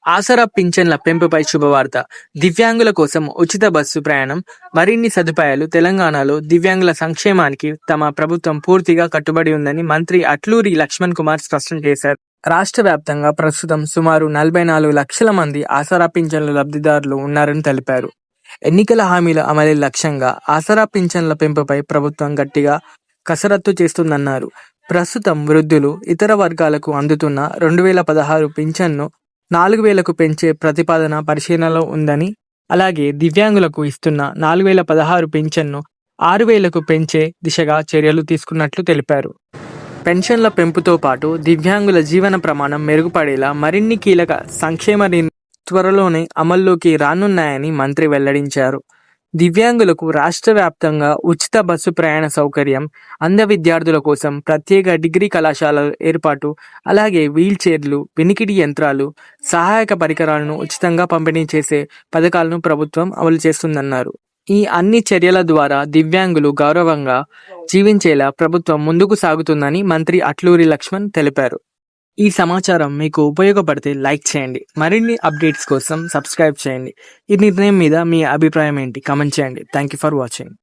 ఆసరా పింఛన్ల పెంపుపై శుభవార్త. దివ్యాంగుల కోసం ఉచిత బస్సు ప్రయాణం, మరిన్ని సదుపాయాలు. తెలంగాణలో దివ్యాంగుల సంక్షేమానికి తమ ప్రభుత్వం పూర్తిగా కట్టుబడి ఉందని మంత్రి అట్లూరి లక్ష్మణ్ కుమార్ స్పష్టం చేశారు. రాష్ట్ర వ్యాప్తంగా ప్రస్తుతం సుమారు 44 లక్షల మంది ఆసరా పింఛన్ల లబ్ధిదారులు ఉన్నారని తెలిపారు. ఎన్నికల హామీల అమలు లక్ష్యంగా ఆసరా పింఛన్ల పెంపుపై ప్రభుత్వం గట్టిగా కసరత్తు చేస్తుందన్నారు. ప్రస్తుతం వృద్ధులు, ఇతర వర్గాలకు అందుతున్న 2016 పింఛన్ను 4000కు పెంచే ప్రతిపాదన పరిశీలనలో ఉందని, అలాగే దివ్యాంగులకు ఇస్తున్న 4016 పింఛన్ను 6000కు పెంచే దిశగా చర్యలు తీసుకున్నట్లు తెలిపారు. పెన్షన్ల పెంపుతో పాటు దివ్యాంగుల జీవన ప్రమాణం మెరుగుపడేలా మరిన్ని కీలక సంక్షేమ త్వరలోనే అమల్లోకి రానున్నాయని మంత్రి వెల్లడించారు. దివ్యాంగులకు రాష్ట్ర వ్యాప్తంగా ఉచిత బస్సు ప్రయాణ సౌకర్యం, అంధ విద్యార్థుల కోసం ప్రత్యేక డిగ్రీ కళాశాలల ఏర్పాటు, అలాగే వీల్ చైర్లు, వినికిడి యంత్రాలు, సహాయక పరికరాలను ఉచితంగా పంపిణీ చేసే పథకాలను ప్రభుత్వం అమలు చేస్తుందన్నారు. ఈ అన్ని చర్యల ద్వారా దివ్యాంగులు గౌరవంగా జీవించేలా ప్రభుత్వం ముందుకు సాగుతుందని మంత్రి అట్లూరి లక్ష్మణ్ తెలిపారు. ఈ సమాచారం మీకు ఉపయోగపడితే లైక్ చేయండి. మరిన్ని అప్డేట్స్ కోసం సబ్స్క్రైబ్ చేయండి. ఈ నిర్ణయం మీద మీ అభిప్రాయం ఏంటి? కామెంట్ చేయండి. Thank you for watching.